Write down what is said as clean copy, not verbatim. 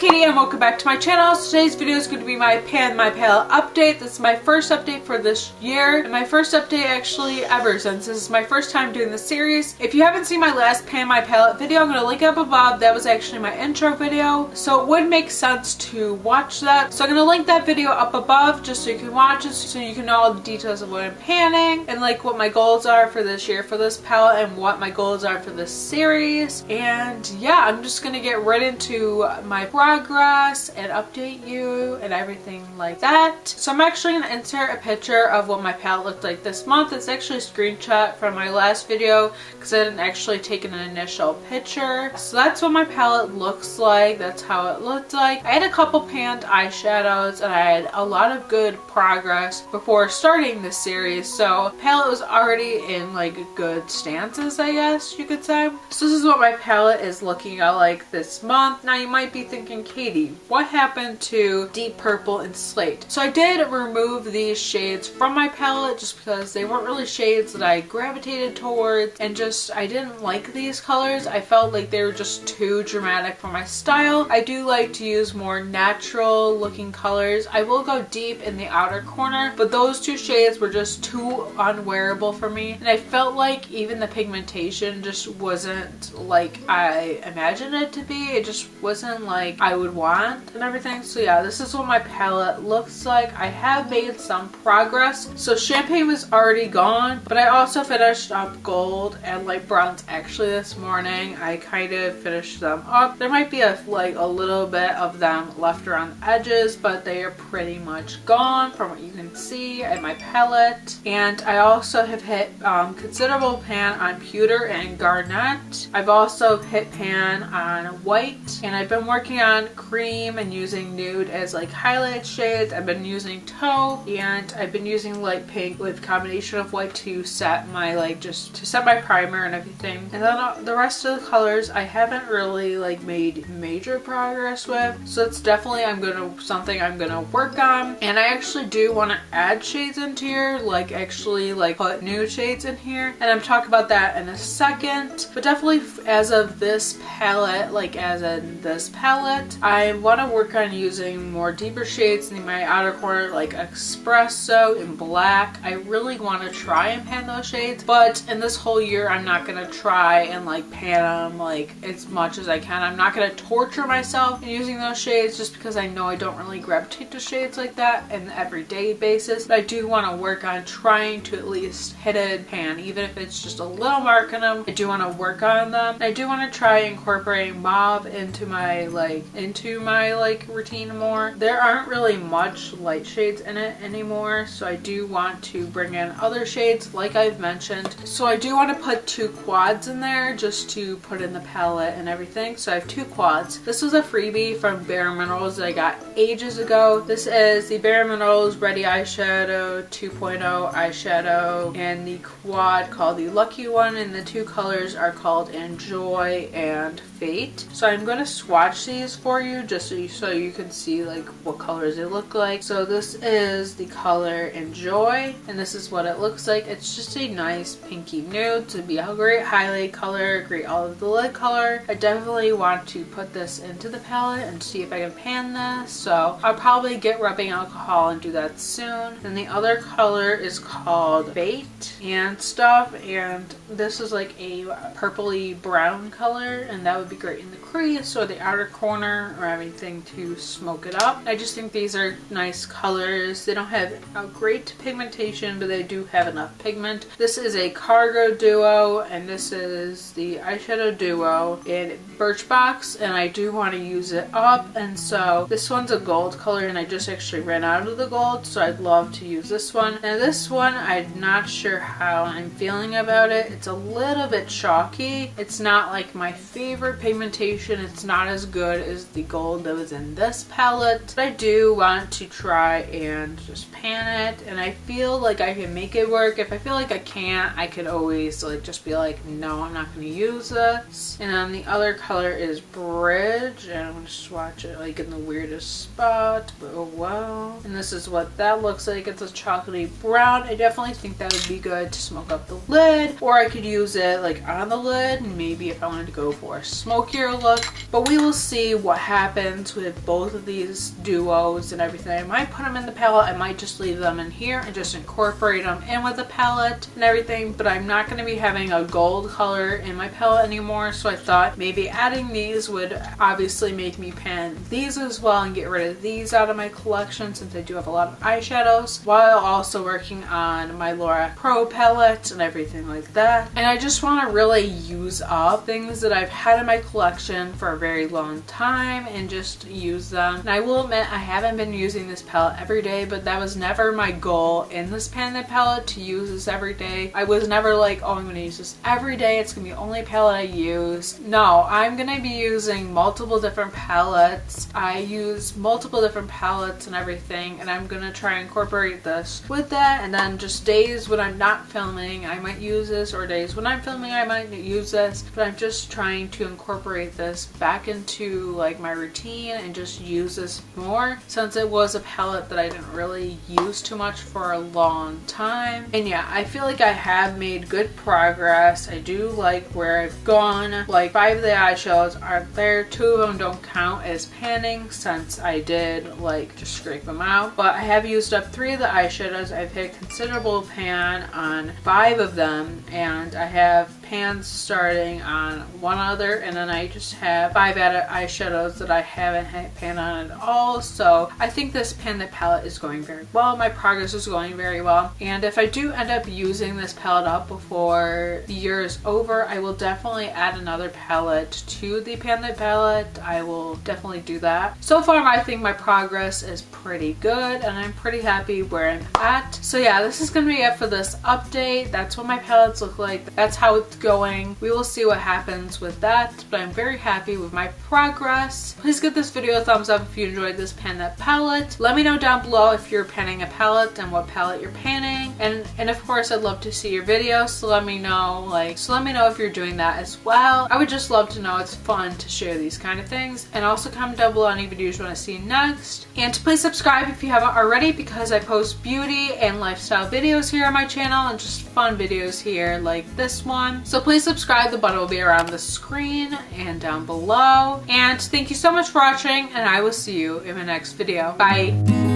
Katie and welcome back to my channel. So today's video is going to be my pan my palette update. This is my first update for this year and my first update actually ever, since this is my first time doing this series. If you haven't seen my last pan my palette video, I'm going to link it up above. That was actually my intro video, so it would make sense to watch that. So I'm going to link that video up above just so you can watch it, so you can know all the details of what I'm panning and like what my goals are for this year for this palette and what my goals are for this series. And yeah, I'm just going to get right into my progress and update you and everything like that. So I'm actually going to insert a picture of what my palette looked like this month. It's actually a screenshot from my last video because I didn't actually take an initial picture. So that's what my palette looks like. That's how it looked like. I had a couple panned eyeshadows and I had a lot of good progress before starting this series. So palette was already in like good stances, I guess you could say. So this is what my palette is looking like this month. Now you might be thinking, Katie, what happened to deep purple and slate? So I did remove these shades from my palette just because they weren't really shades that I gravitated towards, and just I didn't like these colors. I felt like they were just too dramatic for my style. I do like to use more natural looking colors. I will go deep in the outer corner, but those two shades were just too unwearable for me, and I felt like even the pigmentation just wasn't like I imagined it to be. It just wasn't like I would want and everything. So yeah, this is what my palette looks like. I have made some progress. So champagne was already gone, but I also finished up gold and light browns actually this morning. I kind of finished them up. There might be a little bit of them left around the edges, but they are pretty much gone from what you can see in my palette. And I also have hit considerable pan on pewter and garnet. I've also hit pan on white, and I've been working on cream and using nude as like highlight shades. I've been using taupe, and I've been using light pink with combination of white to set my just to set my primer and everything. And then the rest of the colors I haven't really made major progress with, so it's definitely something I'm gonna work on. And I actually do want to add shades into here, put new shades in here, and I'm talking about that in a second. But definitely as of this palette, I want to work on using more deeper shades in my outer corner, like espresso and black. I really want to try and pan those shades, but in this whole year I'm not going to try and pan them as much as I can. I'm not going to torture myself in using those shades just because I know I don't really gravitate to shades like that on an everyday basis. But I do want to work on trying to at least hit a pan, even if it's just a little mark in them. I do want to work on them. I do want to try incorporating mauve into my routine more. There aren't really much light shades in it anymore, so I do want to bring in other shades like I've mentioned. So I do want to put 2 quads in there just to put in the palette and everything. So I have 2 quads. This was a freebie from bareminerals that I got ages ago. This is the bareminerals Ready Eyeshadow 2.0 eyeshadow, and the quad called the Lucky One, and the 2 colors are called Enjoy and Fate. So I'm going to swatch these for you just so you can see what colors they look like. So this is the color Enjoy, and this is what it looks like. It's just a nice pinky nude to be a great highlight color, great olive the lid color. I definitely want to put this into the palette and see if I can pan this, so I'll probably get rubbing alcohol and do that soon. And the other color is called Fate and stuff, and this is like a purpley brown color, and that would be great in the crease or the outer corner or anything to smoke it up. I just think these are nice colors. They don't have a great pigmentation, but they do have enough pigment. This is a Cargo Duo, and this is the eyeshadow duo in Birchbox, and I do want to use it up. And so this one's a gold color, and I just actually ran out of the gold, so I'd love to use this one. And this one, I'm not sure how I'm feeling about it. It's a little bit chalky. It's not like my favorite pigmentation. It's not as good as the gold that was in this palette, but I do want to try and just pan it, and I feel like I can make it work. If I feel like I can't, I could always just be like, no, I'm not going to use this. And then the other color is Bridge, and I'm going to swatch it in the weirdest spot, but oh well. And this is what that looks like. It's a chocolatey brown. I definitely think that would be good to smoke up the lid, or I could use it on the lid, maybe if I wanted to go for a smokier look. But we will see what what happens with both of these duos and everything. I might put them in the palette, I might just leave them in here and just incorporate them in with the palette and everything, but I'm not going to be having a gold color in my palette anymore, so I thought maybe adding these would obviously make me pan these as well and get rid of these out of my collection, since I do have a lot of eyeshadows, while also working on my Lorac Pro palette and everything like that. And I just want to really use up things that I've had in my collection for a very long time and just use them. And I will admit I haven't been using this palette every day, but that was never my goal in this pan palette, to use this every day. I was never like, oh, I'm going to use this every day, it's going to be the only palette I use. No, I'm going to be using multiple different palettes. I use multiple different palettes and everything, and I'm going to try and incorporate this with that. And then just days when I'm not filming I might use this, or days when I'm filming I might use this, but I'm just trying to incorporate this back into like my routine and just use this more, since it was a palette that I didn't really use too much for a long time. And yeah, I feel like I have made good progress. I do like where I've gone. Like 5 of the eyeshadows are there, 2 of them don't count as panning since I did like just scrape them out, but I have used up 3 of the eyeshadows. I've hit considerable pan on 5 of them, and I have pans starting on 1 other, and then I just have 5 added eyeshadows that I haven't had pan on at all. So I think this pan palette is going very well. My progress is going very well, and if I do end up using this palette up before the year is over, I will definitely add another palette to the pan palette. I will definitely do that. So far I think my progress is pretty good, and I'm pretty happy where I'm at. So yeah, this is gonna be it for this update. That's what my palettes look like. That's how it's going. We will see what happens with that, but I'm very happy with my progress. Please give this video a thumbs up if you enjoyed this pan palette. Let me know down below if you're panning a palette and what palette you're panning, and of course I'd love to see your videos, so let me know if you're doing that as well. I would just love to know. It's fun to share these kind of things. And also comment down below any videos you want to see next, and please subscribe if you haven't already, because I post beauty and lifestyle videos here on my channel and just fun videos here like this one. So please subscribe. The button will be around the screen and down below. And thank you so much for watching, and I will see you in my next video. Bye.